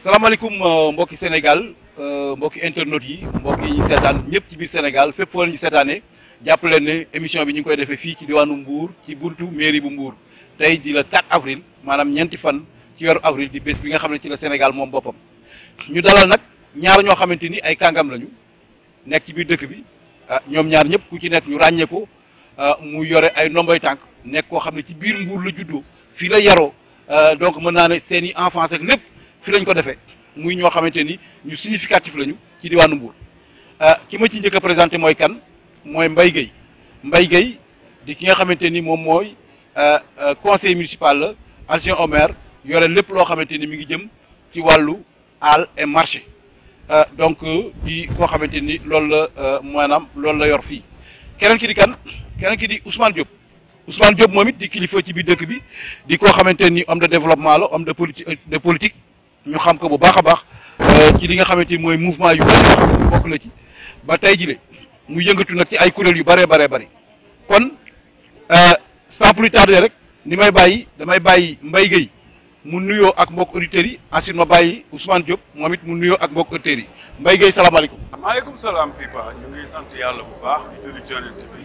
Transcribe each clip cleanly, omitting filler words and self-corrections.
salaamaaleykum mbokki Sénégal mbokki internautes yi mbokki yi ñu seetaan ñëpp ci biir Sénégal fépp foo leen ñu seetaanee jàpp leen ne émission bi ñu ngi koy defee fii ci diwaanu Mbour ci buntu mairie bu Mbour tey di la 4 avril maanaam ñeenti fan ci weeru avril di bés bi nga xam ne ci la Sénégal moom boppam ñu dalal nag ñaar ñoo xamante ni ay kàngam lañu nekk ci biir dëkk bi ñoom ñaar ñëpp ku ci nekk ñu ràññee ko mu yore ay ndomboy tànk nekk koo xam ne ci biir Mbour la juddoo fii la yaroo donc mën naa ne seen i enfance ak lépp fi lañ ko defee muy ñoo xamante ni ñu significatif lañu ci diwaanu Mbour ki ma ci njëkk a présenté mooy kan mooy Mbaye Gueye Mbaye Gueye di ki nga xamante ni moom mooy conseiller municipal la adjoint au maire yore lépp loo xamante ni mi ngi jëm ci wàllu àll et marché donc di koo xamante ni loolu la maanaam loolu la yor fii keneen ki di kan keneen ki di Ousmane Diop Ousmane Diop moom it di kilifa ci biir dëkk bi di koo xamante ni homme de développement la homme de politique ñu xam ko bu baax a baax ci li nga xamante ni mooy mouvement yu bëri yoo xam ne bokk na ci ba tey jile mu yëngatu nag ci ay kuréel yu bëree bëri kon sans plus tarder rek ni may bàyyi damay bàyyi Mbaye Gueye mu nuyoo ak mbokk auditeurs yi ensuite ma bàyyi Ousmane Diop moom it mu nuyoo ak mbokk auditeurs yi Mbaye Gueye salaamaaleykum. maaleykum salaam Pipa ñu ngi sant yàlla bu baax di julli ci Yonent bi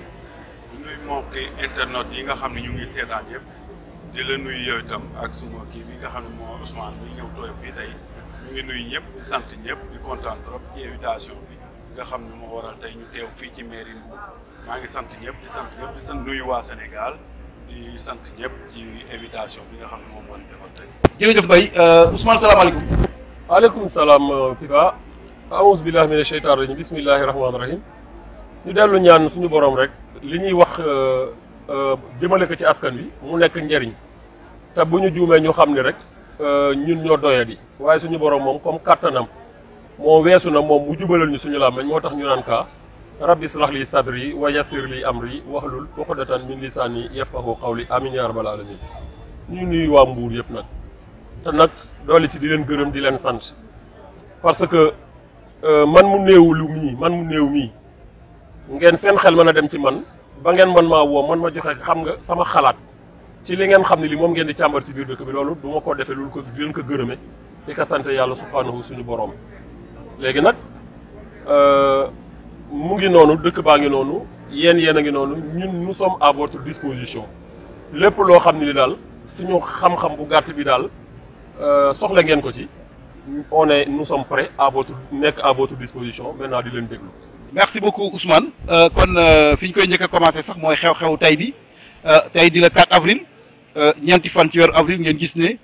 di nuyu mbokki internet yi nga xam ne ñu ngi seetaan yëpp di la nuyu yow itam ak suma kii bi nga xam ne moo Ousmane bi ñëw tooy fii tey ñu ngi nuyu ñëpp di sant ñëpp di kontaan trop ci invitation bi nga xam ne moo waral tey ñu teew fii ci mairie Mbour maa ngi sant ñëpp di sant nuyu waa Sénégal di sant ñëpp ci invitation bi nga xam ne moom moo ñu defal tey. jërëjëf Mbaye Ousmane salaamaaleykum. waaleykum salaam Pipa. aouzu billahi mina sheytaan rajim bismillahi rahmaani rahim. ñu dellu ñaan suñu borom rek li ñuy wax jëmale ko ci askan wi mu nekk njëriñ te bu ñu juumee ñu xam ni rek ñun ñoo doyadi waaye suñu borom moom comme kattanam moo weesu na moom mu jubalal ñu suñu làmmiñ moo tax ñu naan kaa rabbi israh li sadri wa yassir li amri wahlul uqdatan min lisaani yafqahu qawli amin ya rabbal alamin ñu nuyu waa Mbour yëpp nag te nag doole ci di leen gërëm di leen sant parce que man mu néew mii ngeen seen xel mën a dem ci man ba ngeen man maa woo man ma joxe xam nga sama xalaat ci li ngeen xam ne li moom ngeen di càmbar ci biir dëkk bi loolu du ma ko defee loolu ko di leen ko gërëme di ko sant yàlla subhanahu suñu borom léegi nag mu ngi noonu dëkk baa ngi noonu yéen a ngi noonu ñun nous sommes à votre disposition lépp loo xam ne li daal suñu xam-xam bu gàtt bi daal soxla ngeen ko ci nous sommes prêts à votre disposition maintenant di leen déglu. merci beaucoup Ousmane kon fi ñu koy njëkk a commencé sax mooy xew-xew tey bi tey di la 4 avril ñeenti fan ci weeru avril ngeen gis ne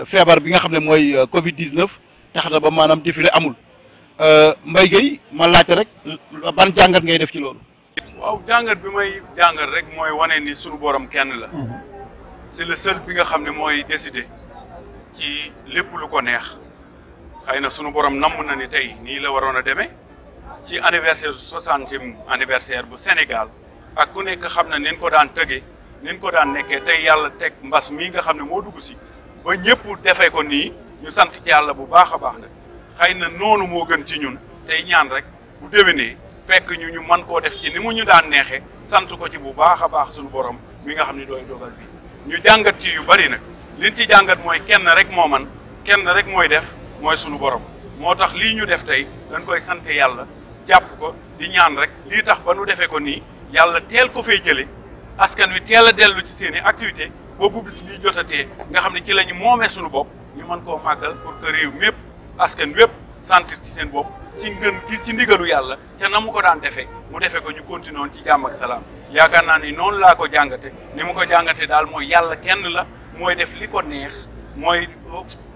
feebar bi nga xam ne mooy Covid 19 tax na ba maanaam défilé amul Mbaye Gueye ma laajte rek ban jàngat ngay def ci loolu. waaw jàngat bi may jàngat rek mooy wane ni sunu borom kenn la. c'est le seul bi nga xam ne mooy décider ci lépp lu ko neex xëy na sunu borom namm na ni tey nii la waroon a demee. ci anniversaire 60e anniversaire bu Sénégal ak ku nekk xam na nin ko daan tëgee nin ko daan nekkee tey yàlla teg mbas mii nga xam ne moo dugg si ba ñëpp defee ko nii ñu sant ci yàlla bu baax a baax nag xëy na noonu moo gën ci ñun tey ñaan rek bu déwénee fekk ñu mën koo def ci ni mu ñu daan neexee sant ko ci bu baax a baax suñu borom mi nga xam ne dooy dogal bi ñu jàngat ci yu bari nag liñ ci jàngat mooy kenn rek moo man kenn rek mooy def mooy suñu borom moo tax lii ñu def tey dañ koy sant yàlla jàpp ko di ñaan rek lii tax ba nu defee ko nii yàlla teel ko fay jële askan wi teel a dellu ci seen i activité boobu bis bii jotatee nga xam ne ci la ñu moomee suñu bopp ñu mën koo màggal pour que réew mépp askan wépp sentir ci seen bopp ci ngën gi ci ndigalu yàlla ca na mu ko daan defee mu defee ko ñu continuer ci jàmm ak salaam yaakaar naa ni noonu laa ko jàngate ni mu ko jàngate daal mooy yàlla kenn la mooy def li ko neex mooy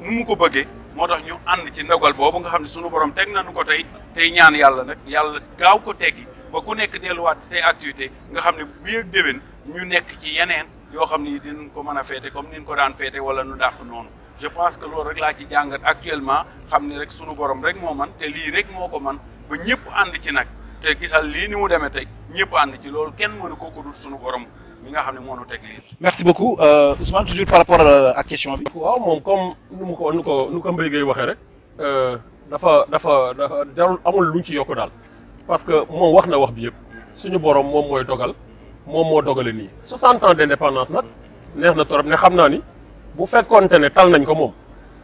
nu mu ko bëggee moo tax ñu ànd ci ndogal boobu nga xam ne sunu borom teg nañu ko tey ñaan yàlla nag yàlla gaaw ko teggi ba ku nekk delluwaat say activité nga xam ne bii ak déwén ñu nekk ci yeneen yoo xam ni dinañ ko mën a féete comme ni ñu ko daan féete wala nu dàq noonu je pense que loolu rek laa ci jàngat actuellement xam ni rek sunu borom rek moo man te lii rek moo ko man ba ñëpp ànd ci nag te gisal lii ni mu demee tey ñëpp ànd ci loolu kenn mënu ko dul sunu borom mi nga xam ne moo nu teg lii. merci beaucoup Ousmane toujours par rapport ak question bi. waaw moom comme nu ko Mbaye Gueye waxee rek dafa jarul amul luñ ci yokk daal parce que moom wax na wax bi yëpp suñu borom moom mooy dogal moom moo dogale nii 60 ans d'indépendance nag neex na torop ne xam naa ni bu fekkoonte ne tal nañ ko moom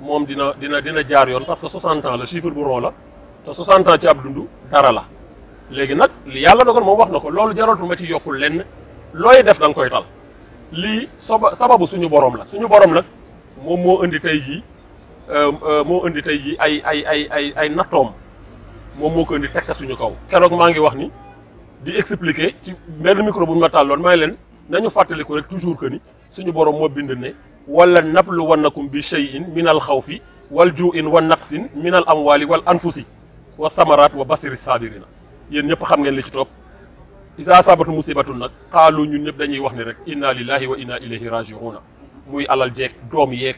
moom dina jaar yoon parce que 60 ans la chiffre bu rond la te 60 ans ci ab dund dara la léegi nag li yàlla dogal moom wax na ko loolu jaratu ma ci yokkul lenn looy def da nga koy tal lii sababu suñu borom la suñu borom nag moom moo indi tey jii ay nattoom moom moo ko indi tekk suñu kaw keroog maa ngi wax ni di expliquer ci benn micro bu ñu ma tàlloon may leen nañu fàttaliku rek toujours que ni suñu borom moo bind ne wala nabluwannakum bi shay'in min al xawfi wal ju'in wa naqsin min al amwali wal anfusi wa samarat wa basiri sabirina yéen ñëpp xam ngeen li ci topp isa sabatu musibatun nag xaalu ñun ñëpp dañuy wax ni rek inna lillahi wa inna ilayhi raji'una muy alal jeeg doom yeeg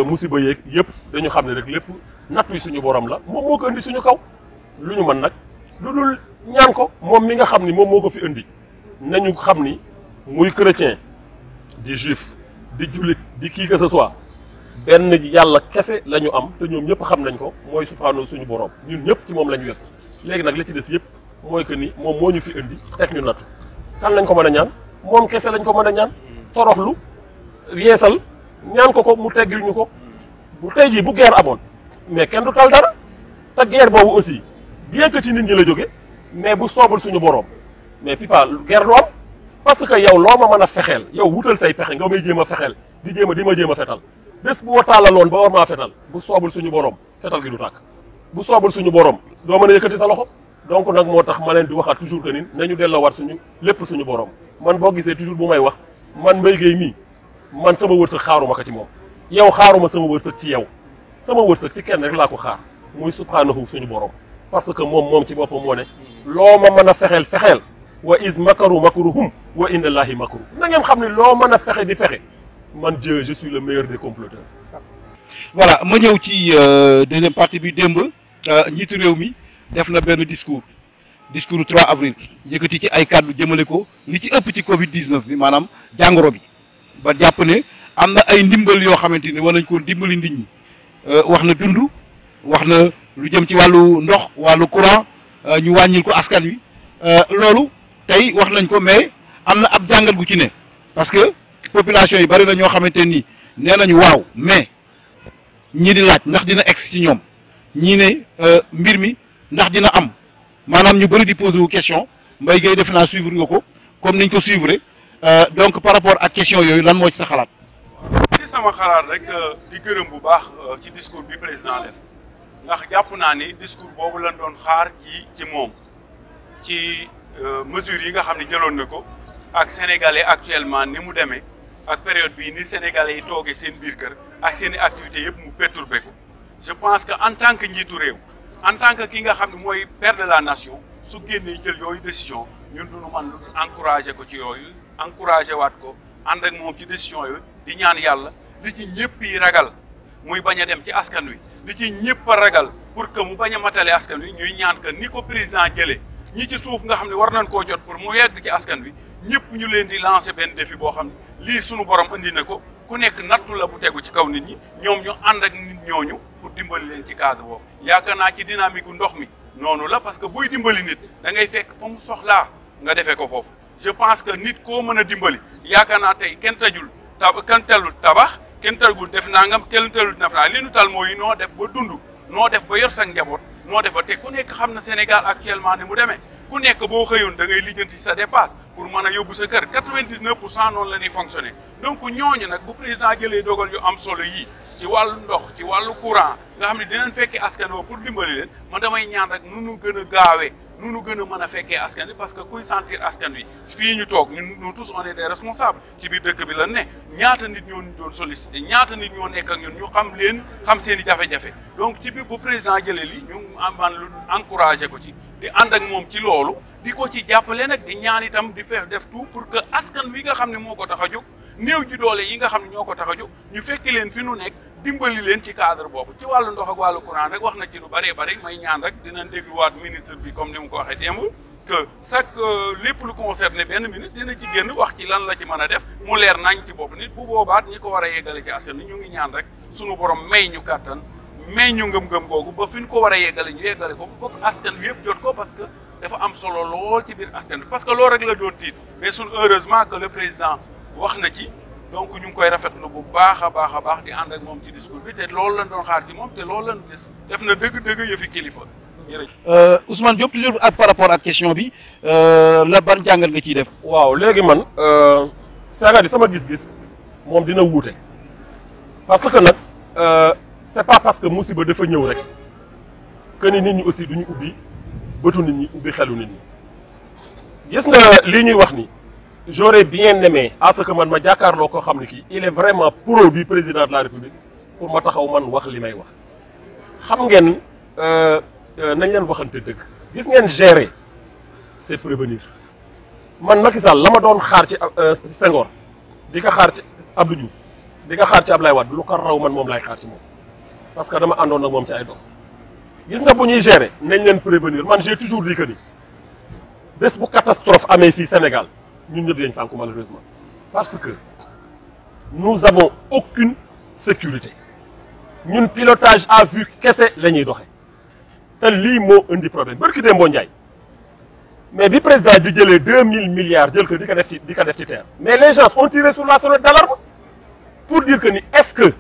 musiba yeeg yëpp dañu xam ne rek lépp nattu yi suñu borom la moom moo ko indi suñu kaw lu ñu mën nag lu dul ñaan ko moom mi nga xam ni moom moo ko fi indi nañu xam ni muy chrétien di juif di jullit di kii que ce soit benn yàlla kese la ñu am te ñoom ñëpp xam nañ ko mooy subhaanahu suñu borom ñun ñëpp ci moom la ñu wekk léegi nag li ci des yëpp mooy que ni moom moo ñu fi indi teg ñu nattu kan lañ ko mën a ñaan moom kese lañ ko mën a ñaan toroxlu yeesal ñaan ko mu teggil ñu ko bu tey jii bu guerre amoon mais kenn du tal dara te guerre boobu aussi bien que ci nit ñi la jóge mais bu soobul suñu borom mais pipa guerre du am parce que yow loo ma mën a fexeel yow wutal say pexe nga may jéem a fexeel di ma jéem a fetal bés bu wataalaloon ba war maa fetal bu soobul suñu borom fetal gi du tàkk bu soobul suñu borom doo mën a yëkkati sa loxo donc nag moo tax ma leen di waxaat toujours que ni nañu delloowaat suñu lépp suñu borom man boo gisee toujours bu may wax man Mbaye Guèye mii man sama wërsëg xaaruma ko ci moom yow xaaruma sama wërsëg ci yow sama wërsëg ci kenn rek laa ko xaar muy subhaanahu suñu borom parce que moom ci boppam moo ne loo ma mën a fexeel wa is makaru makruhum wa inda allahi makru na ngeen xam ne loo mën a fexe di fexe man Dieu je suis le meilleur des comploteurs. voilà ma ñëw ci deuxième partie bi démb njiitu réew mi def na benn discours 3 avril yëkkati ci ay kàddu jëmale ko li ci ëpp ci Covid 19 bi maanaam jàngoro bi ba jàpp ne am na ay ndimbal yoo xamante ni war nañ ko dimbali nit ñi wax na dund wax na lu jëm ci wàllu ndox wàllu courant ñu wàññil ko askan wi loolu tey wax nañ ko mais am na ab jàngat gu ci ne parce que population yi bari na ñoo xamante ni nee nañu waaw mais ñii di laaj ndax dina egg ci ñoom ñii ne mbir mi ndax dina am maanaam ñu bëri di poser wu question Mbaye Guèye def naa suivre nga ko comme niñ ko suivre donc par rapport ak question yooyu lan moo ci sa xalaat. ci sama xalaat rek di gërëm bu baax ci discours bi président def ndax jàpp naa ni discours boobu lañ doon xaar ci moom ci mesures yi nga xam ne jëloon na ko ak sénégalais actuellement ni mu demee ak période bii ni sénégalais yi toogee seen biir kër ak seen i activités yëpp mu perturbé ko je pense que en tant que njiitu réew en tant que ki nga xam ne mooy père de la nation su génnee jël yooyu décision ñun duñu man lu encouragé ko ci yooyu encouragé waat ko ànd ak moom ci décision yooyu di ñaan yàlla li ci ñëpp yi ragal muy bañ a dem ci askan wi li ci ñëpp a ragal pour que mu bañ a matale askan wi ñuy ñaan que ni ko président jëlee ñi ci suuf nga xam ne war nañ koo jot pour mu yegg ci askan wi ñëpp ñu leen di lancer benn défi boo xam ne lii sunu borom indi na ko ku nekk nattu la bu tegu ci kaw nit ñi ñoom ñu ànd ak nit ñooñu pour dimbali leen ci cadre boobu yaakaar naa ci dynamique gu ndox mi noonu la parce que booy dimbali nit da ngay fekk fa mu soxlaa nga defee ko foofu je pense que nit koo mën a dimbali yaakaar naa tey kenn tëjul kenn telul tabax kenn tëjul def nangam kenn telul def naa li nu tal mooy noo def ba dund noo def ba yor sa njaboot noo def ba te ku nekk xam na Sénégal actuellement ni mu demee ku nekk boo xëyoon da ngay lijjanti sa dépasse pour mën a yóbbu sa kër 99% noonu la ñuy fonctionner donc ñooñu nag bu président jëlee dogal yu am solo yii ci wàllu ndox ci wàllu courant nga xam ne dinañ fekkee askan wi pour dimbali leen man damay ñaan rek nu nu gën a gaawee nu nu gën a mën a fekkee askan wi parce que kuy sentir askan wi fii ñu toog ñun nous tous on est des responsables ci biir dëkk bi lan ne ñaata nit ñoo ñu doon sollicité ñaata nit ñoo nekk ak ñun ñu xam leen xam seen i jafe-jafe donc ci biir bu président jëlee li ñu amaan lu encouragé ko ci di ànd ak moom ci loolu di ko ci jàppale nag di ñaan itam di def tout pour que askan wi nga xam ne moo ko tax a jóg néew ji doole yi nga xam ne ñoo ko tax a jóg ñu fekk leen fi nu nekk dimbali leen ci cadre boobu ci wàllu ndox ak wàllu courant rek wax na ci lu bëree bëri may ñaan rek dinañ dégluwaat ministre bi comme ni mu ko waxee démb que chaque lépp lu concerné benn ministre dina ci génn wax ci lan la ci mën a def mu leer nañ ci bopp nit bu boobaat ñi ko war a yeggale ci askan wi ñu ngi ñaan rek sunu borom may ñu kàttan may ñu ngëm-ngëm googu ba fi ñu ko war a yeggale ñu yeggale ko bokk askan wi yëpp jot ko parce que dafa am solo lool ci biir askan wi parce que loolu rek la doon tiit mais suñ heureusement que le président wax na ci donc ñu ngi koy rafetlu bu baax a baax di ànd ak moom ci discours bi te loolu lañ doon xaar ci moom te loolu lañ gis def na dëgg-dëgg yëfi kilifa jërëjëf. Ousmane Diop toujours ak par rapport ak question bi la ban jàngat nga ciy def. waaw léegi man Sagadi sama gis-gis moom dina wuute parce que nag c'est pas parce que musiba dafa ñëw rek que ni nit ñi aussi duñu ubbi bëtu nit ñi ubbi xelu nit ñi gis nga lii ñuy wax ni j'aurais bien aimé à ce que man ma jàkkaarloo koo xam ne kii il est vraiment pro du président de la République pour ma taxaw man wax li may wax xam ngeen nañ leen waxante dëgg gis ngeen gérer c'est prévenir man Macky Sall la ma doon xaar ci Senghor di ko xaar ci Abdou Diouf di ko xaar ci Abdoulaye Wade lu ko raw man moom laay xaar ci moom parce que dama àndoon ak moom ci ay dox gis nga bu ñuy gérer nañ leen prévenir man j'ai toujours dit que ni bés bu catastrophe amee fii Sénégal ñun ñëpp dañ sànku malheureusement parce que nous avons aucune sécurité ñun pilotage à vue kese la ñuy doxee te lii moo indi problème barki Dembo Ndiaye mais bi président di jëlee 2000 milliards jël ko di ko def ci terre mais les gens ont tiré sur la sonnette d'alarme pour dire que ni est-ce que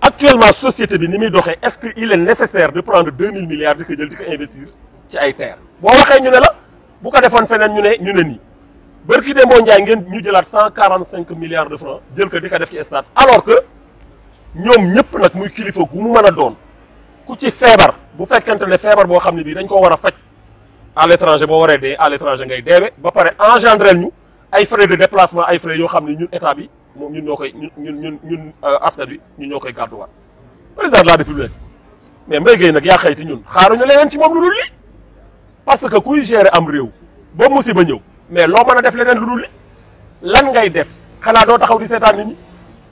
actuellement société bi ni muy doxee est-ce que il est nécessaire de prendre 2000 milliards di ko jël di ko investir ci ay terre boo waxee ñu ne la bu ko defoon feneen ñu ne nii barki Dembo Ndiaye ngeen ñu jëlaat 145 milliards de francs jël ko di ko def ci stade alors que ñoom ñëpp nag muy kilifa gu mu mën a doon ku ci feebar bu fekkente ne feebar boo xam ne bii dañ ko war a faj à l'étranger boo waree dee à l'étranger ngay deewe ba pare engendrel ñu ay frais de déplacement ay frais yoo xam ne ñun état bi moom ñun ñoo koy ñun askan bi ñun ñoo koy gàdduwaat président de la république mais Mbaye Guèye nag yaa xayti ñun xaaruñu leneen ci moom lu dul li parce que kuy gérer am réew ba musiba ñëw mais loo mën a def leneen lu dul li lan ngay def xanaa doo taxaw di seetaan nit ñi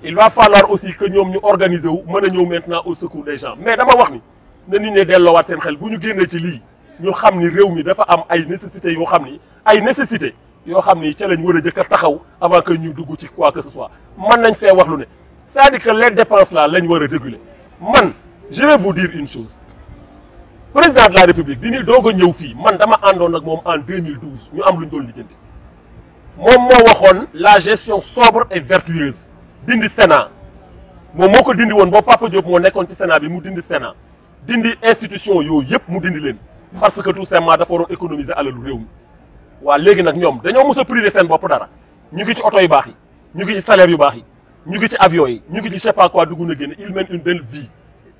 il va falloir aussi que ñoom ñu organiser wu mën a ñëw maintenant au secours des gens mais dama wax ni na nit ñi delloowaat seen xel bu ñu génnee ci lii ñu xam ni réew mi dafa am ay nécessités yoo xam ni ca lañ war a jëkk a taxaw avant que ñu dugg ci quoi que ce soit mën nañ fee wax lu ne c'est-à-dire que les dépenses là lañ war a réguler man je vais vous dire une chose président de la république bi ñuy doog a ñëw fii man dama àndoon ak moom en 2012 ñu am lu ñu doon lijjanti moom moo waxoon la gestion sobre et vertueuse dindi Sénat moom moo ko dindi woon boo Papa Diop moo nekkoon ci Sénat bi mu dindi Sénat dindi institution yooyu yëpp mu dindi leen parce que tout simplement dafa waroon économiser alalu réew mi waa léegi nag ñoom dañoo mos a privé seen bopp dara ñu ngi ci oto yu baax yi ñu ngi ci salaire yu baax yi ñu ngi ci avion yi ñu ngi ci je sais pas quoi dugg na génn il mène une belle vie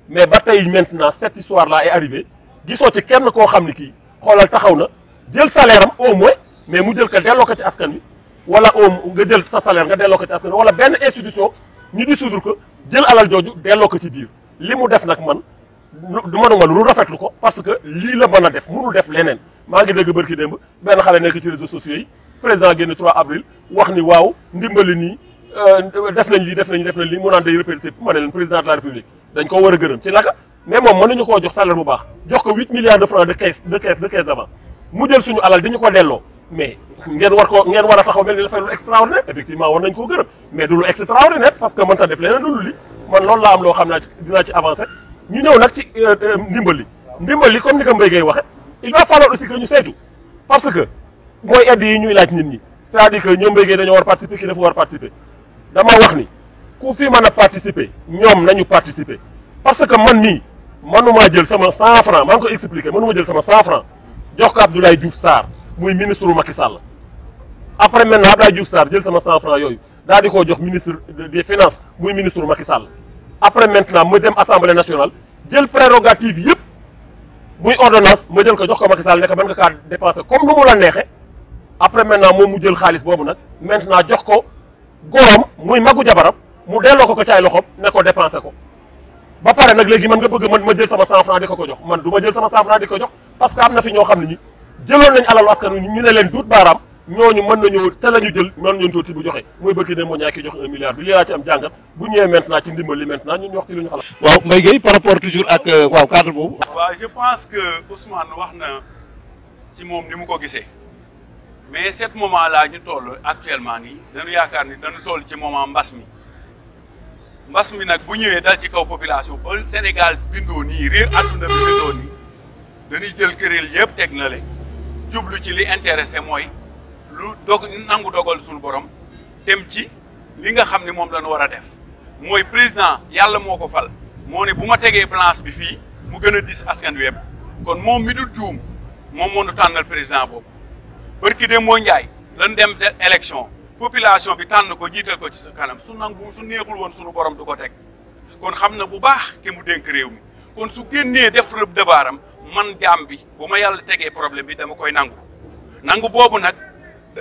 mais ba tey maintenant cette histoire là est arrivée gisoo ci kenn koo xam ni kii xoolal taxaw na jël salaire am au moins mais mu jël ko delloo ko ci askan wi wala nga jël sa salaire nga delloo ko ci askan wi wala benn institution ñu dissoudre ko jël alal jooju delloo ko ci biir li mu def nag man du manuma lu rafetlu ko parce que lii la mën a def mënul def leneen maa ngi dégg bërki démb benn xale nekk ci réseaux sociaux yi président génn 3 avril wax ni waaw ndimbali nii def nañ lii mu naan day répété ma ne leen président de la république dañ ko war a gërëm ci naka mais moom mënuñu koo jox salaire bu baax jox ko 8 milliards de francs de caisse d'avance mu jël suñu alal di ñu ko delloo mais ngeen war a taxaw mel ni dafay lu extraordinaire effectivement war nañ koo gërëm mais du lu extraordinaire parce que mënta def leneen lu li man loolu laa am loo xam naa dinaa ci avancer ñu ñëw nag ci ndimbal li comme ni ko Mbaye Guèye waxe il va falloir aussi que ñu saytu parce que mooy aide yi ñuy laaj nit ñi c'est-à-dire que ñoom Mbaye Guèye dañoo war participer kii dafa war participer dama wax ni ku fi mën a participer ñoom nañu participer parce que man mii mënumaa jël sama 100 francs maa ngi ko expliquer mënuma jël sama 100 francs jox ko Abdoulaye Diouf Sarr muy ministre u Macky Sall après maintenant Abdoulaye Diouf Sarr jël sama 100 francs yooyu daal di koo jox ministre des finances muy ministre u Macky Sall après maintenant ma dem assemblée nationale jël prérogative yëpp muy ordonnance ma jël ko jox ko Macky Sall ne ko mën nga kaa dépenser comme nu mu la neexee après maintenant moom mu jël xaalis boobu nag maintenant jox ko góoram muy magu jabaram mu delloo ko caay loxoom ne ko dépenser ko ba pare nag léegi man nga bëgg man ma jël sama 100 francs di ko jox man du ma jël sama 100 francs di ko jox parce que am na fi ñoo xam ne ñi jëloon nañ alalu askan wi ñu ne leen duut baaraam ñooñu mën nañoo te la ñu jël mën nañu tuuti bu joxe muy bëgg ne moo ñaa ki jox 1 milliard bi lii laa ci am jàngat bu ñëwee maintenant ci ndimbal li maintenant ñun ñu wax ci lu ñu xalaat. waaw Mbaye Guèye par rapport toujours ak waaw cadre boobu. waaw je pense que Ousmane wax na ci moom ni mu ko gisee mais cet moment là ñu toll actuellement nii dañu yaakaar ni dañu toll ci moment mbas mi nag bu ñëwee dal ci kaw population ba Sénégal bindoo nii réew àdduna bi bindoo nii dañuy jël këréel yëpp teg na le jublu ci li intéressé mooy lu nangu dogal suñu borom dem ci li nga xam ne moom lañu war a def mooy président yàlla moo ko fal moo ne bu ma tegee balance bi fii mu gën a dis askan wi yëpp kon moom mi du juum moom moo nu tànnal président boobu barki de moo njaay lan dem élection population bi tànn ko jiital ko ci sa kanam su nangu su neexul woon sunu borom du ko teg kon xam na bu baax ki mu dénk réew mi kon su génnee def rëb dëbaaram man jaam bi bu ma yàlla tegee problème bi dama koy nangu boobu nag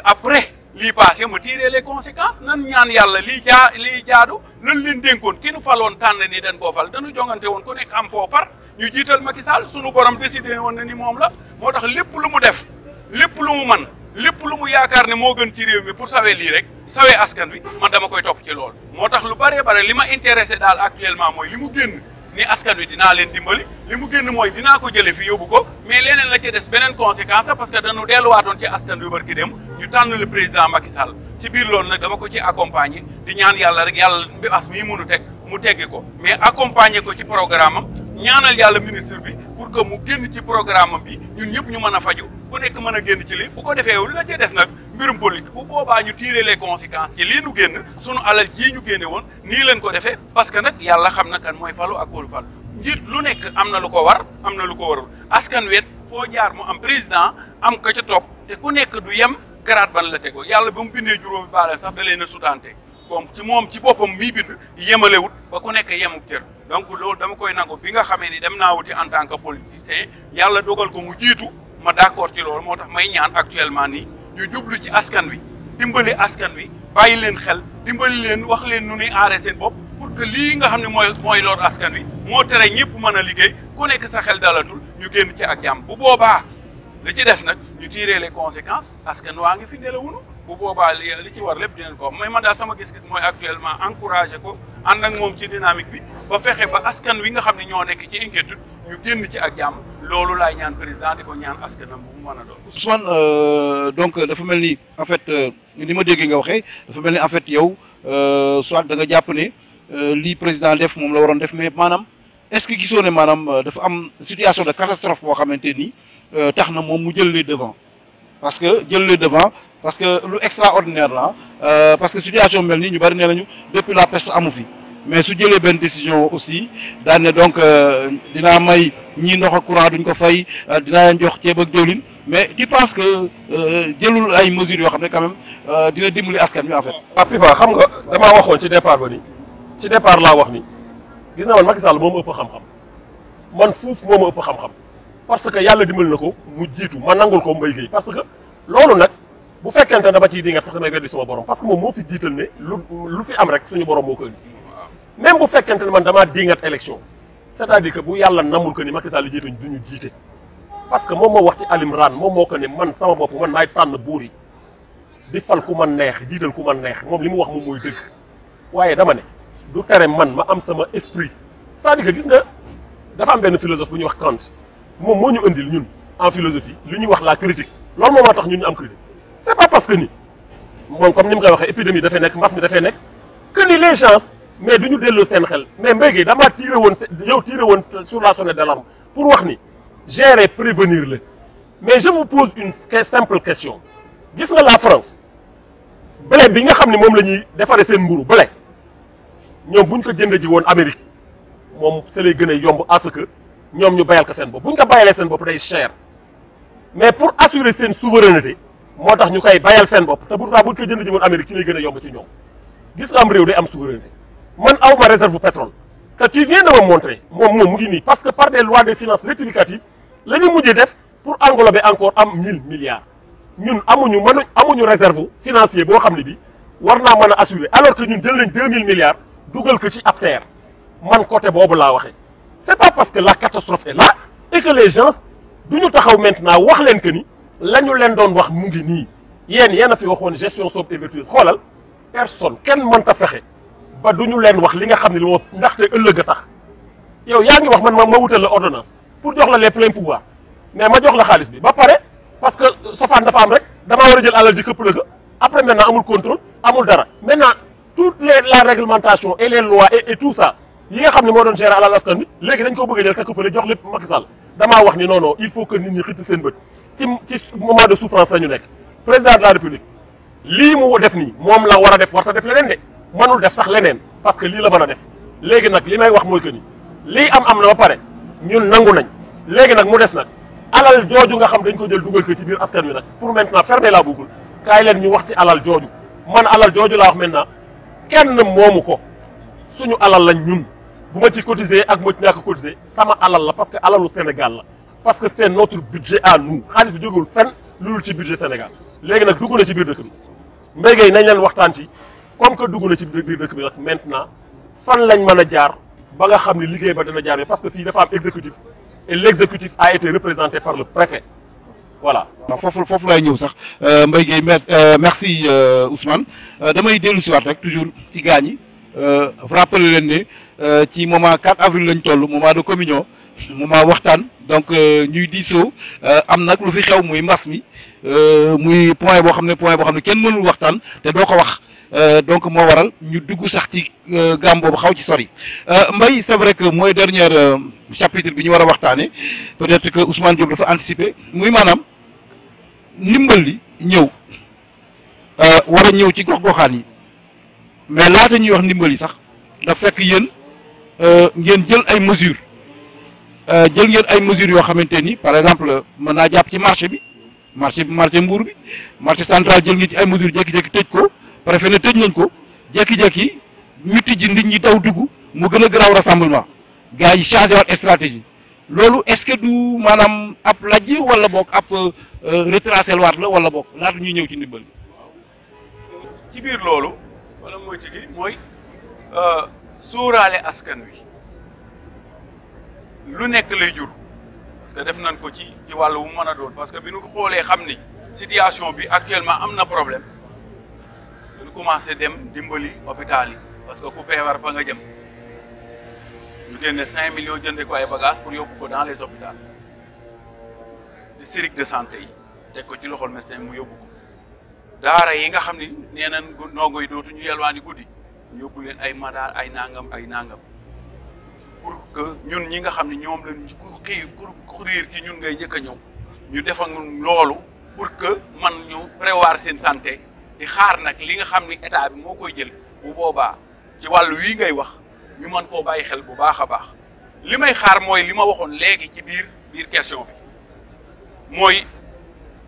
après lii passé ma tiré les conséquences nan ñaan yàlla lii jaadu lan leen dénkoon ki nu faloon tànn ni dañ koo fal dañu jongante woon ku nekk am foo far ñu jiital Macky Sall sunu borom décidé woon na ni moom la moo tax lépp lu mu def lépp lu mu man lépp lu mu yaakaar ne moo gën ci réew mi pour sawee lii rek sawee askan wi man dama koy topp ci loolu moo tax lu bare li ma intéressé daal actuellement mooy li mu génn ni askan wi dinaa leen dimbali li mu génn mooy dinaa ko jële fi yóbbu ko mais leneen la ci des beneen conséquence parce que dañu delluwaatoon ci askan wi barki dem ñu tànn le président Macky Sall ci biir loolu nag dama ko ci accompagner di ñaan yàlla rek yàlla bi as mii mënu teg mu teggi ko mais accompagner ko ci programme am ñaanal yàlla ministre bi pour que mu génn ci programme am bi ñun ñëpp ñu mën a faju ku nekk mën a génn ci li bu ko defee la ca des nag mbirum politique bu boobaa ñu tirer les conséquences ci lii nu génn sunu alal jii ñu génne woon nii leen ko defee parce que nag yàlla xam na kan mooy falu ak kóolu fal njiit lu nekk am na lu ko war am na lu ko warul askan wet foo jaar mu am président am ko ca topp te ku nekk du yem garaat ban la tegoo yàlla ba mu bindee juróomi baaleen sax da leen a sutante comme ci moom ci boppam mii bind yemalewut ba ku nekk yemub cër donc loolu dama koy nangu bi nga xamee ni dem naa wuti en tant que politicien yàlla dogal ko mu jiitu ma d'accord ci loolu moo tax may ñaan actuellement nii ñu jublu ci askan wi dimbali askan wi bàyyi leen xel dimbali leen wax leen nu ñuy aaree seen bopp pour que lii nga xam ne mooy loolu askan wi moo tere ñëpp mën a liggéey ku nekk sa xel dalatul ñu génn ci ak jàmm bu boobaa li ci des nag ñu tirer les conséquences askan waa ngi fi nelawunu bu boobaa li ci war lépp dinañ ko wax mooy man daal sama gis-gis mooy actuellement encouragé ko ànd ak moom ci dynamique bi ba fexe ba askan wi nga xam ne ñoo nekk ci inquiétude ñu génn ci ak jàmm loolu laay ñaan président di ko ñaan askanam bu mu mën a doon. Ousmane donc dafa mel ni en fait ni ma déggee nga waxee dafa mel ni en fait yow soit da nga jàpp ne lii président def moom la waroon def mais maanaam est-ce que gisoo ne maanaam dafa am situation de catastrophe boo xamante ni tax na moom mu jël les devants parce que jël les devants parce que lu extraordinaire la parce que situation mel nii ñu bari nee nañu depuis la peste amu fi mais su jëlee benn décision aussi daan ne donc dinaa may ñii ndox ak courant duñ ko fay dinaa leen jox ceeb ak diwlin mais tu penses que jëlul ay mesures yoo xam ne quand même dina dimbali askan bi en fait. waaw Pipa xam nga damaa waxoon ci départ ba ni ci départ laa wax ni gis na man Macky Sall moo ma ëpp xam-xam man fuuf moo ma ëpp xam-xam parce que yàlla dimbali na ko mu jiitu ma nangul ko Mbaye Guèye parce que loolu nag bu fekkente ne dama ciy dingat sax damay weddi sama borom parce que moom moo fi jiital ne lu fi am rek suñu borom moo ko indi même bu fekkente ne man damaa dingat élection c'est-à-dire que bu yàlla namul ko ni Macky Sall jiite du ñu jiite parce que moom moo wax ci Alimran moom moo ko ne man sama bopp man maay tànn buur yi di fal ku man neex jiital ku man neex moom li mu wax moom mooy dëgg waaye dama ne du tere man ma am sama esprit c'est-à-dire que gis nga dafa am benn philosophe bu ñuy wax Kant moom moo ñu indil ñun en philosophie li ñuy wax la critique loolu moom moo tax ñun ñu am critique c'est pas parce que ni moom comme ni mu koy waxee épidémie dafay nekk mbas mi dafay nekk que ni les gens mais du ñu delloo seen xel mais Mbaye Guèye damaa tiré woon yow tiré woon sur la sonnette d'alarme pour wax ni gérer prévenir la mais je vous pose une simple question gis nga la France blé bi nga xam ne moom la ñuy defaree seen mburu blé ñoom bu ñu ko jëndee ji woon Amérique moom c'est lay gën a yomb à ce que ñoom ñu bayal ko seen bopp bu ñu ko bayalee seen bopp day cher mais pour assurer seen souveraineté moo tax ñu koy bayal seen bopp te pourtant bu ñu ko jëndee ji woon Amérique ci lay gën a yomb ci ñoom gis nga am réew day am souveraineté man aw ma réserve pétrole te tu viens de me montrer moom mu ngi nii parce que par des lois de finances rectificatives la ñu mujjee def pour englober encore am 1000 milliards ñun amuñu réserve financier boo xam ne bi war naa mën a assurer alors que ñun jël nañ 2000 milliards dugal ko ci ab terre man côté boobu laa waxee c'est pas parce que la catastrophe est là et que les gens du ñu taxaw maintenant wax leen que ni la ñu leen doon wax mu ngi nii yéen a fi waxoon gestion sobre et vertueuse xoolal personne kenn mënta fexe ba du ñu leen wax li nga xam ne moo ndaxte ëllëg a tax yow yaa ngi wax man ma wutal la ordonnance pour jox la les pleins pouvoirs mais ma jox la xaalis bi ba pare parce que sofaan dafa am rek damaa war a jël alal di këpp la ko après maintenant amul contrôle amul dara maintenant toute la réglementation et les lois et tout ça yi nga xam ne moo doon gérer alal askan bi léegi dañ ko bëgg a jël teg ko fële jox lépp Macky Sall damaa wax ni non il faut que nit ñi xippi seen bët ci moment de souffrance la ñu nekk président de la République lii mu def nii moom la war a def warta def leneen de mënul def sax leneen parce que lii la mën a def léegi nag li may wax mooy que ni lii am na ba pare ñun nangu nañ léegi nag mu des nag alal jooju nga xam dañ ko jël dugal ko ci biir askan wi nag pour maintenant fermer la boucle kaay leen ñu wax ci alal jooju man alal jooju laa wax maintenant kenn moomu ko suñu alal lañ ñun bu ma ci cotiser ak ma ci ñàkk cotiser sama alal la parce que alalu Sénégal la parce que c'est notre budget à nous xaalis bi jógul fenn lu dul ci budget Sénégal léegi nag dugg na ci biir dëkk bi Mbaye Gueye nañ leen waxtaan ci comme que dugg na ci biir dëkk bi nag maintenant fan lañ mën a jaar ba nga xam ne liggéey ba dana jaar parce que fii dafa am exécutif et l'exécutif a été représenté par le préfet voilà. foofu laay ñëw sax Mbaye Gueye merci Ousmane damay dellu si waat rek toujours ci gaañ yi rappeler leen ne ci moment 4 avril lañ toll moment de communion moment waxtaan donc ñuy diisoo am nag lu fi xew muy mbas mi muy point boo xam ne kenn mënul waxtaan te doo ko wax donc moo waral ñu dugg sax ci gàmm boobu xaw ci sori Mbaye c'est vrai que mooy dernier chapitre bi ñu war a waxtaanee peut-être que Ousmane Diop dafa anticiper muy maanaam ndimbal li ñëw war a ñëw ci gox-goxaan yi mais laata ñuy wax ndimbal yi sax dafa fekk yéen ngeen jël ay mesures yoo xamante ni par exemple mën naa jàpp ci marché Mbour bi marché central jël ngeen ci ay mesures jékki-jékki tëj ko préfet ne tëj nañ ko jékki-jékki ñu tijji nit ñi daw dugg mu gën a garaaw rassemblement gars yi changé waat stratégie loolu est-ce que du maanaam ab lajj wala boog ab retracé waat la wala boog laata ñuy ñëw ci ndimbal ci biir loolu wala mooy ci gi mooy sóoraale askan wi lu nekk lay jur parce que def nañ ko ci wàllu bu mën a doon parce que bi ñu xoolee xam ni situation bi actuellement am na problème dañu commencé dem dimbali hôpital yi parce que ku feebar fa nga jëm ñu génne 5 millions jënde ko ay bagages pour yóbbu ko dans les hôpitaux district de santé yi teg ko ci loxol médecin mu yóbbu ko daara yi nga xam ni nee nañ ndongo yi dootuñu yelwaani guddi ñu yóbbu leen ay madaar ay nangam pour que ñun ñi nga xam ne ñoom lañ ku riir ci ñun ngay njëkk a ñëw ñu defal loolu pour que man ñu prévoir seen santé di xaar nag li nga xam ni état bi moo koy jël bu boobaa ci wàllu wii ngay wax ñu mën koo bàyyi xel bu baax a baax li may xaar mooy li ma waxoon léegi ci biir question bi mooy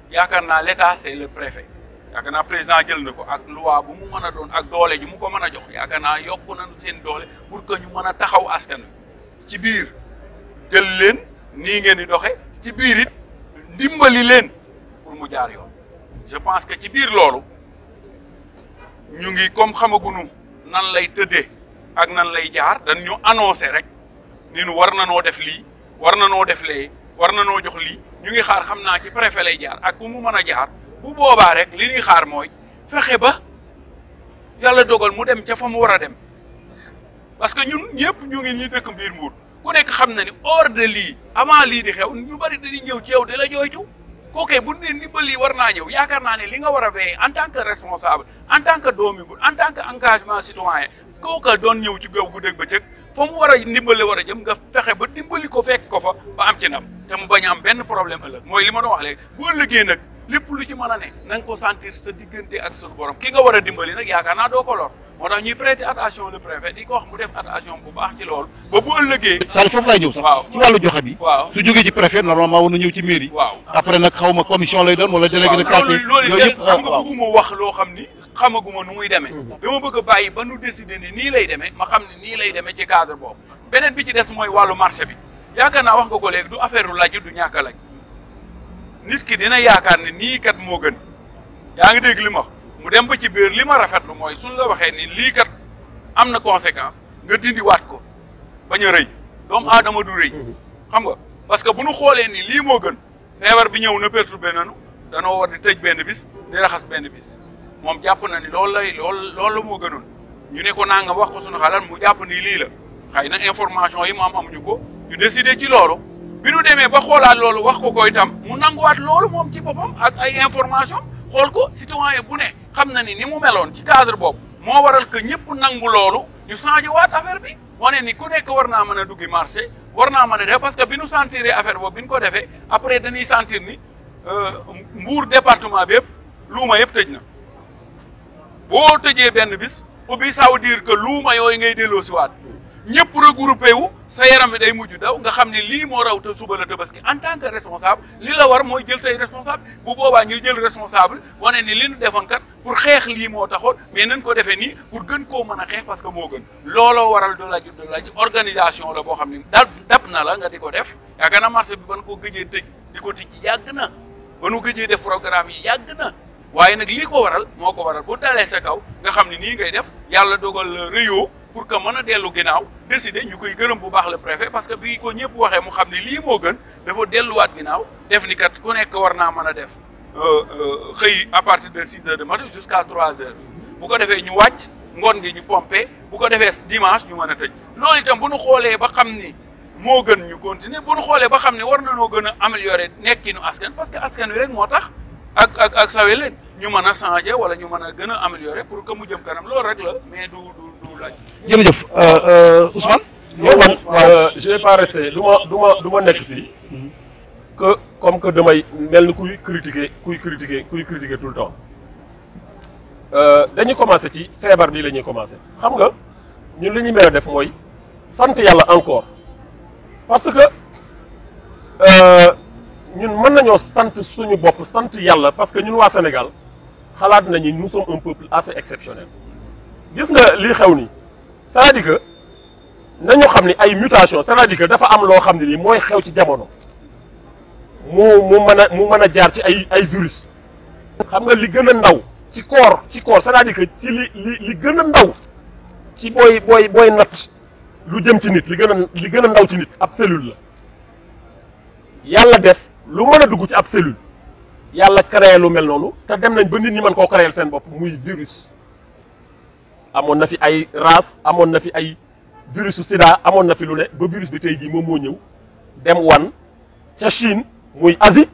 yaakaar naa l'état c'est le préfet yaakaar naa président jël na ko ak loi bu mu mën a doon ak doole ju mu ko mën a jox yaakaar naa yokk nañu seen doole pour que ñu mën a taxaw askan wi ci biir jël leen nii ngeen di doxe ci biir it ndimbali leen pour mu jaar yoon je pense que ci biir loolu ñu ngi comme xamaguñu nan lay tëddee ak nan lay jaar dañ ñu annoncé rek ni nu war na noo def lii war na noo def lee war na noo jox lii ñu ngi xaar xam naa ci préfet lay jaar ak ku mu mën a jaar bu boobaa rek li ñuy xaar mooy fexe ba yàlla dogal mu dem ca fa mu war a dem parce que ñun ñëpp ñu ngi ñi dëkk biir Mbour ku nekk xam na ni hors de lii avant lii di xew ñu bari dañuy ñëw ci yow di la jooytu kookee bu ne ni ba lii war naa ñëw yaakaar naa ne li nga war a veiller en tant que responsable en tant que doomi Mbour en tant que engagement citoyen kooka doon ñëw ci gaw gu dëgg ba cëg fa mu war a ndimbale war a jëm nga fexe ba dimbali ko fekk ko fa ba am ci ndam te mu bañ a am benn problème ëllëg mooy li ma doon wax léegi bu ëllëgee nag lépp lu ci mën a ne na nga ko sentir sa diggante ak suñu borom ki nga war a dimbali nag yaakaar naa doo ko lor moo tax ñuy prêter attention le préfet di ko wax mu def attention bu baax ci loolu ba bu ëllëgee Sall foofu laay ñëw sax ci wàllu joxe bi waaw su jógee ci préfet normalement war na ñëw ci mairie waaw après nag xaw ma commission lay doon wala délégué de quartier loolu yëpp xam nga bëgguma wax loo xam ni xamaguma nu muy demee dama bëgg a bàyyi ba nu décider ni nii lay demee ma xam ne nii lay demee ci cadre boobu beneen bi ci des mooy wàllu marché bi yaakaar naa wax nga ko léegi du affaire u laj du ñàkk a laj nit ki dina yaakaar ne nii kat moo gën yaa ngi dégg li ma wax mu dem ba ci biir li ma rafetlu mooy suñ la waxee ni lii kat am na conséquence nga dindiwaat ko bañ a rëy doomu aadama du rëy xam nga parce que bu nu xoolee ni lii moo gën feebar bi ñëw na perturbé nanu danoo war di tëj benn bis di raxas benn bis moom jàpp na ni loolu moo gënoon ñu ne ko naa nga wax ko suñu xalaat mu jàpp ni lii la xëy na information yi mu am amuñu ko ñu décider ci loolu bi nu demee ba xoolaat loolu wax ko itam mu nanguwaat loolu moom ci boppam ak ay information xool ko citoyen bu ne xam na ni mu meloon ci cadre boobu moo waral que ñëpp nangu loolu ñu changé waat affaire bi wane ni ku nekk war naa mën a duggi marché war naa mën a def parce que bi nu sentir affaire boobu bi ñu ko defee après dañuy sentir ni Mbour département bi yëpp luuma yëpp tëj na boo tëjee benn bis ubbi ça veut dire que luuma yooyu ngay delloo si waat ñëpp regroupé wu sa yaram bi day mujj daw nga xam ne lii moo raw te suba la tabaski en tant que responsable li la war mooy jël say responsable bu boobaa ñu jël responsable wane ni li ñu defoon kat pour xeex lii moo taxoon mais nañ ko defee nii pour gën koo mën a xeex parce que moo gën looloo waral do laaj organisation la boo xam ne dab na la nga di ko def yaakaar naa marché bi ban ko gëjee tëj di ko tijji yàgg na ba nu gëjee def programme yi yàgg na waaye nag lii ko waral moo ko waral bu dalee sa kaw nga xam ne nii ngay def yàlla dogal réyoo pour que mën a dellu ginnaaw décider ñu koy gërëm bu baax le préfet parce que bi ko ñëpp waxee mu xam ne lii moo gën dafa delluwaat ginnaaw def ni kat ku nekk war naa mën a def xëy à partir de 6 heures de matin jusqu'à 3 heures bu ko defee ñu wàcc ngoon gi ñu pompé bu ko defee dimanche ñu mën a tëj loolu itam bu ñu xoolee ba xam ni moo gën ñu continuer bu ñu xoolee ba xam ni war na noo gën a améliorer nekkinu askan parce que askan wi rek moo tax ak sawe leen ñu mën a changer wala ñu mën a gën a améliorer pour que mu jëm kanam loolu rek la mais du laaj. jërëjëf Ousmane. yow man je vais pas rester du ma nekk fii que comme que damay mel ni kuy critiquer tout le temps dañuy commencer ci feebar bi la ñuy commencer xam nga ñun li ñuy mën a def mooy sant yàlla encore parce que ñun mën nañoo sant suñu bopp sant yàlla parce que ñun waa Sénégal xalaat nañu nous sommes un peuple assez exceptionnel gis nga lii xew nii c'est-à-dire que nañu xam ni ay mutation c'est-à-dire que dafa am loo xam ne nii mooy xew ci jamono mu mën a jaar ci ay virus xam nga li gën a ndaw ci corps c'est-à-dire que ci li gën a ndaw ci booy natt lu jëm ci nit li gën a ndaw ci nit ab cellule la yàlla def lu mën a dugg ci ab cellule yàlla créé lu mel noonu te dem nañ ba nit ñi mën koo créer seen bopp muy virus amoon na fi ay race amoon na fi ay virusu sida amoon na fi lu ne ba virus bi tey jii moom moo ñëw dem wan ca Chine muy Asie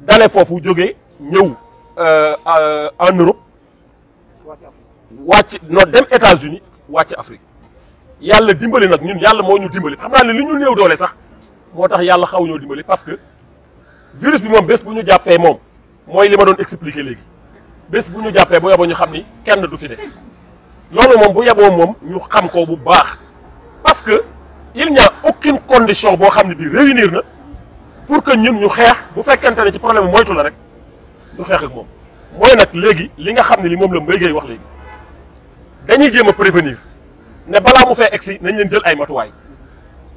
dale foofu jógee ñëw en Europe wàcc non dem États-Unis wàcc Afrique yàlla dimbali nag ñun yàlla moo ñu dimbali xam naa ne li ñu néew doole sax moo tax yàlla xaw ñoo dimbali parce que virus bi moom bés bu ñu jàppee moom mooy li ma doon expliquer léegi bés bu ñu jàppee bu yeboo ñu xam ni kenn du fi des loolu moom bu yeboo moom ñu xam ko bu baax parce que il n'y a aucune condition boo xam ne bii réunir na pour que ñun ñu xeex bu fekkente ne ci problème moytu la rek ñu xeex ak moom mooy nag léegi li nga xam ne li moom la Mbaye Gueye wax léegi dañuy jéem a prévenir ne balaa mu fee egsi nañ leen jël ay matuwaay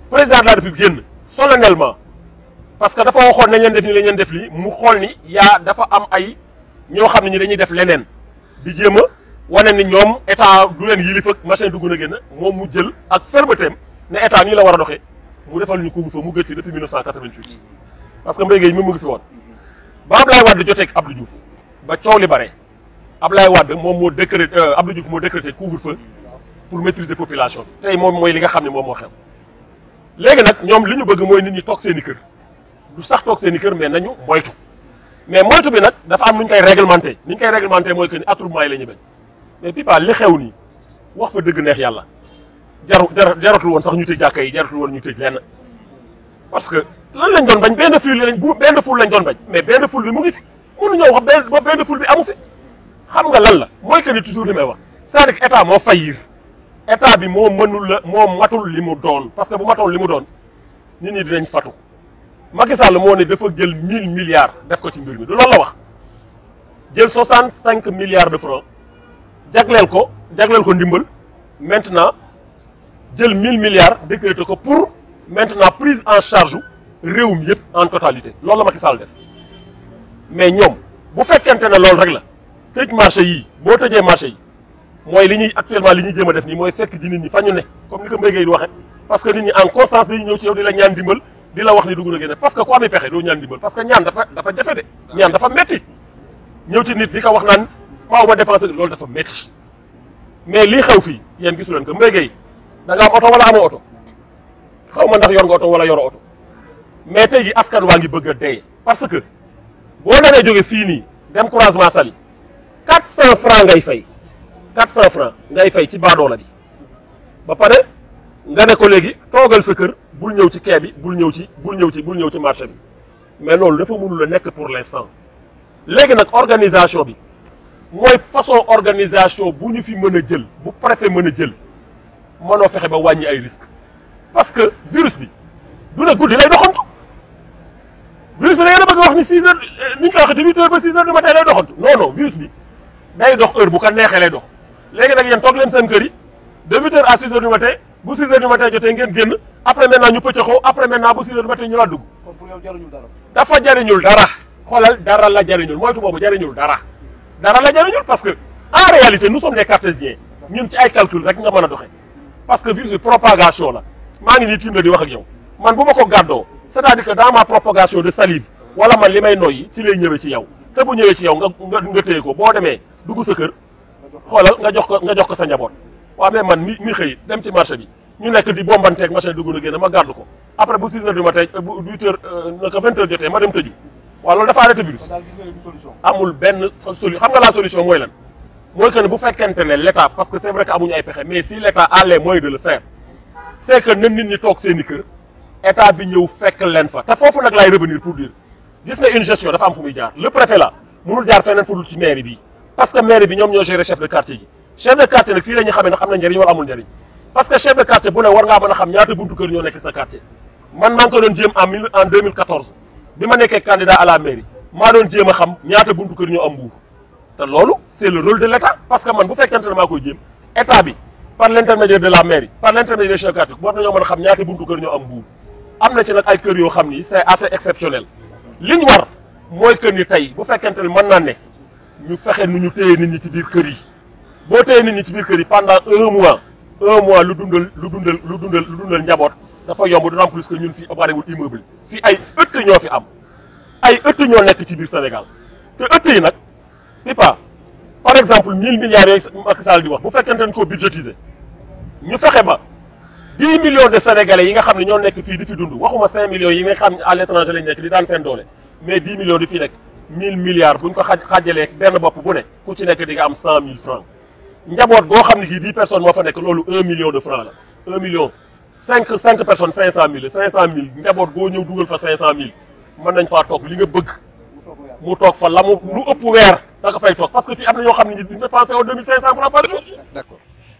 président de la République génn solennellement parce que dafa waxoon nañ leen def nii lañ leen def lii mu xool ni dafa am ay ñoo xam ne ñi dañuy def leneen di jéem a wane ni ñoom état du leen yilif ak machin dugg na génn moom mu jël ak fermeté ne état nii la war a doxee mu defal ñu couvre-feu mu gëj fi depuis 1988 parce que Mbaye Gueye même mu ngi fi woon ba Ablaye Wade joteeg Abdou Diouf ba coow li bare Ablaye Wade moom moo décrété Abdou Diouf moo décrété couvre-feu pour maîtriser population bi tey moom mooy li nga xam ne moom moo xew léegi nag ñoom li ñu bëgg mooy nit ñi toog seen i kër du sax toog seen i kër mais nañu moytu mais moytu bi nag dafa am nu ñu koy réglementé ni ñu koy réglementé mooy que ni attroupement yi la ñu bañ mais Pipa li xew nii wax fa dëgg neex yàlla jaratul woon sax ñu tëj jàkka yi jaratul woon ñu tëj lenn parce que lan lañ doon bañ benn ful lañ doon bañ mais benn ful bi mu ngi fi mënuñoo wax benn ful bi amu fi xam nga lan la mooy que ni toujours li may wax c'est-à-dire que état moo faillir état bi moo matul li mu doon parce que bu matoon li mu doon nit ñi dinañ fatu Macky Sall moo ne dafa jël 1000 milliards def ko ci mbir mi du loolu la wax jël 65 milliards de francs jagleel ko ndimbal maintenant jël 1000 milliards décrété ko pour maintenant prise en charge réew mi yëpp en totalité loolu la Macky Sall def mais ñoom bu fekkente ne loolu rek la tëj marché yii boo tëjee marché yi mooy li ñuy actuellement li ñuy jéem a def nii mooy fekk ji nit ñi fa ñu ne comme ni ko Mbaye Gueye di waxee parce que nit ñi en constance dañuy ñëw ci yow di la ñaan dimbal di la wax ni dugg na génne parce que ku amee pexe doo ñaan dimbal parce que ñaan dafa jafe de ñaan dafa metti ñëw ci nit di ko wax naan maaw ma dépensé loolu dafa metti mais lii xew fii yéen gisu leen ko Mbaye Gueye da nga am oto wala amoo oto xaw ma ndax yor nga oto wala yoroo oto mais tey gi askan waa ngi bëgg a dee parce que boo naree jóge fii nii dem croisement Saly 400 francs ngay fay 400 francs ngay fay ci baadoola bi ba pare nga ne ko léegi toogal sa kër bul ñëw ci quai bi bul ñëw ci marché bi mais loolu dafa mënul a nekk pour l'instant léegi nag organisation bi mooy façon organisation bu ñu fi mën a jël bu préfet mën a jël mënoo fexe ba wàññi ay risques parce que virus bi du ne guddi lay doxantu virus bi da ngeen a bëgg wax ni 6 heures ni ñu koy waxee 8 heures ba 6 heures du matin lay doxantu non virus bi day dox heure bu ko neexee lay dox léegi nag yéen toog leen seen kër yi de 8 heures à 6 heures du matin bu 6 heures du matin jotee ngeen génn après maintenant ñu pëccëxoo après maintenant bu 6 heures du matin ñu la dugg. kon pour yow jariñul dara. dafa jariñul dara xoolal dara la jariñul moytu boobu jariñul dara la jariñul parce que en réalité nous sommes des cartésiens ñun ci ay calcul rek nga mën a doxee parce que virus bi propagation la maa ngi nii tiim la di wax ak yow man bu ma ko gàddoo c'est-à-dire que dans ma propagation de salive wala man li may noyyi ci lay ñëwee ci yow te bu ñëwee ci yow nga téye ko boo demee dugg sa kër xoolal nga jox ko sa njaboot waaw mais man mi xëy dem ci marché bi ñu nekk di bombanteeg machin dugg na génn ma gàddu ko après bu 6 heures du matin bu 8 heures naka 20 heures jotee ma dem tëju waaw loolu dafa arrêté virus amul benn solution xam nga la solution mooy lan mooy que ne bu fekkente ne l'état parce que c'est vrai que amuñu ay pexe mais si l'état a les moyens de le faire c'est que na nit ñi toog seen i kër état bi ñëw fekk leen fa te foofu nag laay revenir pour dire gis nga une gestion dafa am fu muy jaar le préfet là mënul jaar feneen fu dul ci mairie bi parce que mairie bi ñoom ñoo gérer chef de quartier yi chef de quartier nag fii la ñu xamee ne am na njëriñ wala amul njëriñ parce que chef de quartier bu ne war ngaa mën a xam ñaata buntu kër ñoo nekk sa quartier man maa ngi ko doon jéem en 2014 bi ma nekkee candidat à la mairie maa doon jéem a xam ñaata buntu kër ñoo am Mbour te loolu c'est le rôle de l'état parce que man bu fekkente ne maa koy jéem état bi par l'intermédiaire de la mairie par l'intermédiaire des chefs de quartier war nañoo mën a xam ñaata buntu kër ñoo am Mbour am na ci nag ay kër yoo xam ni c'est assez exceptionnel li ñu war mooy que ni tey bu fekkente ne mën naa ne ñu fexe nu ñu téye nit ñi ci biir kër yi boo téye nit ñi ci biir kër yi pendant un mois lu dundal njaboot dafa yomb d'autant plus que ñun fii bariwul immeuble fii ay ëtt ñoo fi am ay ëtt ñoo nekk ci biir Sénégal te ëtt yi nag pipa par exemple 1000 milliards yooyu Macky Sall di wax bu fekkente ne ko budgétiser ñu fexe ba 10 millions de sénégalais yi nga xam ne ñoo nekk fii di fi dund waxuma 5 millions yi nga xam ne à l'étranger lañ nekk di daan seen doole mais 10 millions di fi nekk 1000 milliards buñ ko xaajalee benn bopp bu ne ku ci nekk di nga am 100 000 francs njaboot goo xam ne kii 10 personnes moo fa nekk loolu 1 million de francs la 1 million 5 personnes 500 000 500 000 njaboot goo ñëw dugal fa 500 000 mën nañ faa toog li nga bëgg mu toog fa la mu lu ëpp weer da nga fay toog parce que fii am na ñoo xam ne ñu dépensé au 2500 francs par jour.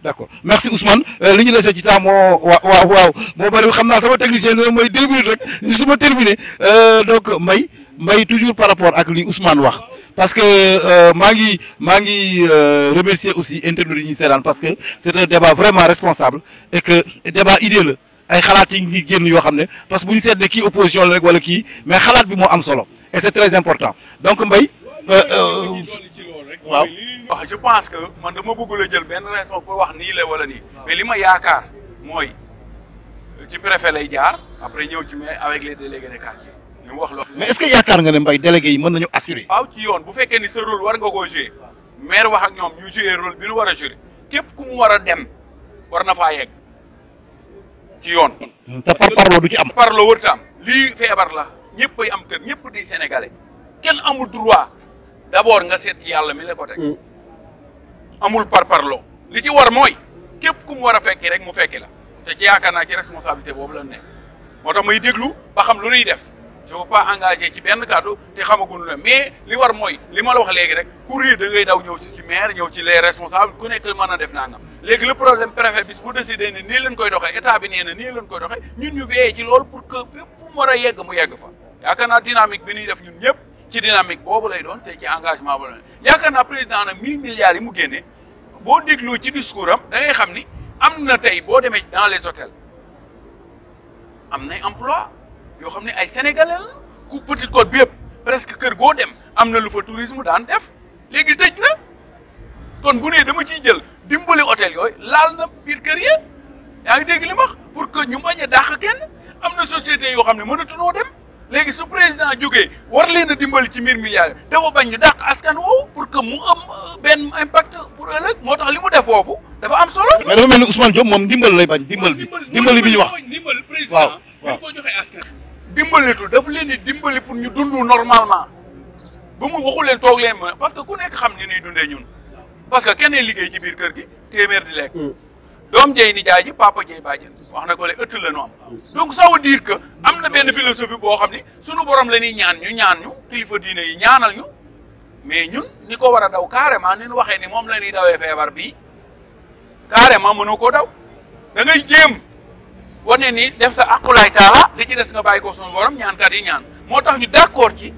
d'accord merci Ousmane li ñu dese ci temps moo waaw moo bëri xam naa sama technicien bi mooy 2 minutes rek su ma terminé donc Mbaye toujours par rapport ak li Ousmane wax parce que maa ngi remercier aussi internautes yi ñuy seetaan parce que c'est un débat vraiment responsable et que débat idée la ay xalaat yi ngi génn yoo xam ne parce que bu ñu seet ne kii opposition la rek wala kii mais xalaat bi moo am solo et c'est très important donc Mbaye waaw. je pense que man dama bëgg la jël benn raison pour wax nii la wala nii mais li ma yaakaar mooy ci préfet lay jaar après ñëw ci mais avec les délégués de quartier ñu wax loolu. mais est-ce que yaakaar nga ne Mbaye délégués yi mën nañu assurer. waaw ci yoon bu fekkee ni sa rôle war nga koo jouer maire wax ak ñoom ñu jouer rôle bi ñu war a jouer képp ku mu war a dem war na faa yegg ci yoon. te par parlo du ci am. parlo wërta am lii feebar la ñëpp ay am kër ñëpp di sénégalais kenn amul droit d'abord nga seet ci yàlla mi la ko teg. amul parlo li ci war mooy képp ku mu war a fekki rek mu fekki la te ci yaakaar naa ci responsabilité boobu la nekk moo tax may déglu ba xam lu ñuy def je veux pas engagé ci benn kàddu te xamaguñu la mais li war mooy li ma la wax léegi rek ku riir da ngay daw ñëw ci maire ñëw ci les responsables ku nekk mën a def nangam léegi le problème préfet bis bu décidé ne nii leen koy doxee état bi nee na nii leen koy doxee ñun ñu veillé ci loolu pour que fépp fu mu war a yegg mu yegg fa yaakaar naa dynamique bi ñuy def ñun ñëpp ci dynamique boobu lay doon te ci engagement boobu la yaakaar naa président nag 1000 milliards yi mu génnee boo dégloo ci discours am da ngay xam ni am na tey boo demee dans les hôtels am nay emploi yoo xam ne ay sénégalais la ku Petite Côte bi yëpp presque kër goo dem am na lu fa tourisme daan def léegi tëj na kon bu nee dama ciy jël dimbali hôtel yooyu laal na biir kër yi yaa ngi dégg li ma wax pour que ñu bañ a dàq kenn am na société yoo xam ne mënatunoo dem léegi su président jógee war leen a dimbali ci 1000 milliards dafa bañ ñu dàq askan woowu pour que mu am benn impact pour ëllëg moo tax li mu def foofu dafa am solo. mais dafa mel ni Ousmane Diop moom ndimbal lay bañ dimbal bi bi ñu wax. ndimbal président dañ ko joxe askan. dimbalitul daf leen di dimbali pour ñu dund normalement ba mu waxu leen toog leen parce que ku nekk xam ni ñuy dundee ñun parce que kenn liggéey ci biir kër gi téeméer di lekk. doom jey ni jaay ji papa jey bàjjen wax na ko léegi ëtt la ñu am donc ça veut dire que am na benn philosophie boo xam ni sunu borom la ñuy ñaan ñu kilifa diine yi ñaanal ñu mais ñun ñi ko war a daw carrément ni ñu waxee ni moom la ñuy dawee feebar bii carrément mënoo koo daw da ngay jéem wane ni def sa aqulaay taala li ci des nga bàyyi ko suñu borom ñaankat yi ñaan moo tax ñu d'accord ci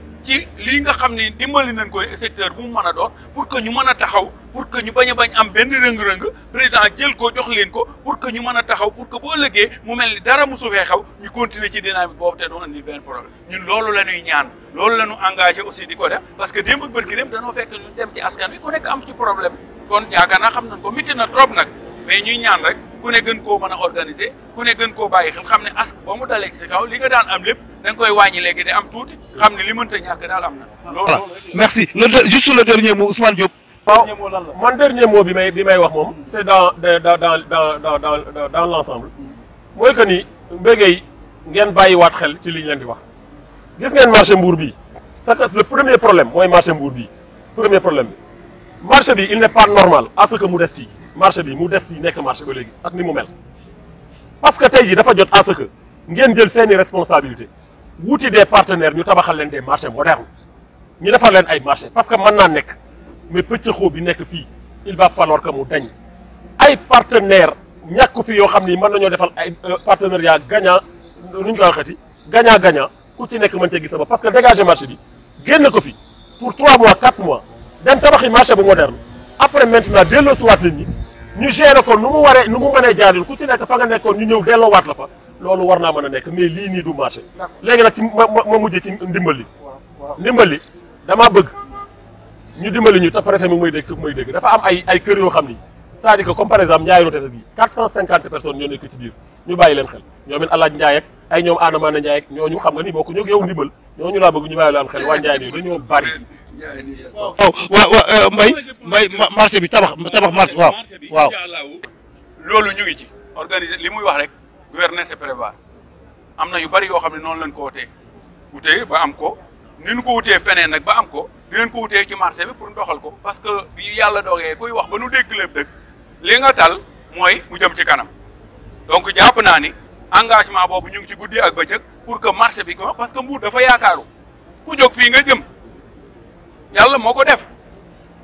lii nga xam ni dimbali nañ ko secteur bu mu mën a doon pour que ñu mën a taxaw pour que ñu bañ a bañ am benn rëng-rëng président jël ko jox leen ko pour que ñu mën a taxaw pour que boo ëllëgee mu mel ni dara musu fee xaw ñu continuer ci dynamique boobu te du andi benn problème ñun loolu la ñuy ñaan loolu la ñu engagé aussi di ko def parce que démb ak bërki dem dañoo fekk ñu dem ci askan wi ku nekk am ci problème kon yaakaar naa xam nañ ko mitti na trop nag mais ñuy ñaan rek ku ne gën koo mën a organiser ku ne gën koo bàyyi xel xam ne ask ba mu dalee ci kaw li nga daan am lépp da nga koy wàññi léegi de am tuuti xam ne li mënta ñàkk daal am na. voilà merci juste le dernier mot Ousmane Diop. waaw man dernier mot bi may wax moom c'est dans l'ensemble mooy que ni mbéy ngeen bàyyiwaat xel ci li ñu leen di wax gis ngeen marché Mbour bii c'est le premier problème mooy marché Mbour bii premier problème bi marché bi il n'est pas normal à ce que mu des fii marché bi mu des fii nekk marché ba léegi ak ni mu mel parce que tey jii dafa jot à ce que ngeen jël seeni responsabilité wuti des partenaires ñu tabaxal leen des marchés modernes ñu defal leen ay marché parce que mën naa nekk mais pëccëxoo bi nekk fii il va falloir que mu dañ ay partenaires ñàkk fi yoo xam ni mën nañoo defal ay partenariat gagnant nu ñu koy waxeeti gagnant gagnant ku ci nekk mën cee gis sa bopp parce que dégager marché bi génn ko fi pour 3 mois 4 mois dem tabaxi marché bu moderne après maintenant delloo siwaat nit ñi ñu gérer ko nu mu waree nu mu mënee jaaril ku ci nekk fa nga nekkoon ñu ñëw delloowaat la fa loolu war naa mën a nekk mais lii nii du marché léegi nag ci ma mujjee ci ndimbal li damaa bëgg ñu dimbali ñu te préfet mi muy dégg dafa am ay kër yoo xam ni c'est-à-dire que comme par exemple Ndiaye tefes gi 450 personnes ñoo nekk ci biir ñu bàyyi leen xel ñoom it Alaaji Ndiaye ak ay ñoom Anamane Ndiaye ak ñooñu xam nga ni bokk ñoo yow ndimbal ñooñu laa bëgg ñu bàyyi leen xel waa Ndiaye nii dañoo bari. waaw Mbaye marché bi tabax marché waaw. loolu ñu ngi ci organiser li muy wax rek gouverner c'est prévoir am na yu bari yoo xam ne noonu lañ ko wutee ba am ko ni ñu ko wutee feneen nag ba am ko dinañ ko wutee ci marché bi pour doxal ko parce que bi yàlla doogee kuy wax ba nu dégg lépp dëgg li nga tal mooy mu jëm ci kanam donc jàpp naa ni engagement boobu ñu ngi ci guddi ak bëccëg pour que marché bi ko parce que Mbour dafa yaakaaru ku jóg fii nga jëm yàlla moo ko def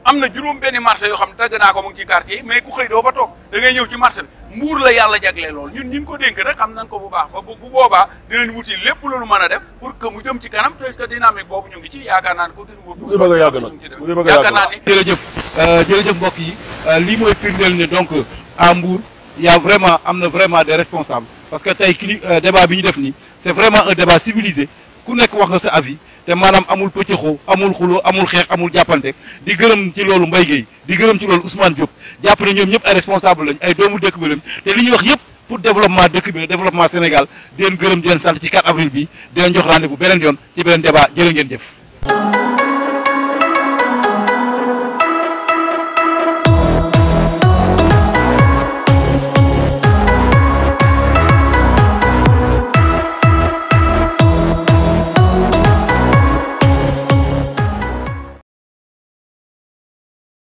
am na juróom benn marché yoo xam ne tagg naa ko mu ngi ci quartier mais ku xëy doo fa toog da ngay ñëw ci marché bi Mbour la yàlla jaglee lool ñun ko dénk rek xam nañ ko bu baax ba bu boobaa dinañ wuti lépp lu nu mën a def pour que mu jëm ci kanam parce que dynamique boobu ñu ngi ci yaakaar naa ne ko gis mu bëgg a yàgg nag yaakaar naa ni jërëjëf mbokk yi lii mooy firndeel ne donc à Mbour y a vraiment am na vraiment des responsables parce que tey débat bi ñu def nii c'est vraiment un débat civilisé ku nekk wax nga sa avis te maanaam amul pëccëxoo amul xuloo amul xeex amul jàppante di gërëm ci loolu Mbaye Gueye di gërëm ci loolu Ousmane Diop jàpp ne ñoom ñëpp ay responsable lañ ay doomu dëkk bi lañ te li ñuy wax yëpp pour développement dëkk bi la développement Sénégal di leen gërëm di leen sant ci 4 avril bi di leen jox rendez-vous beneen yoon ci beneen débat jërë ngeen jëf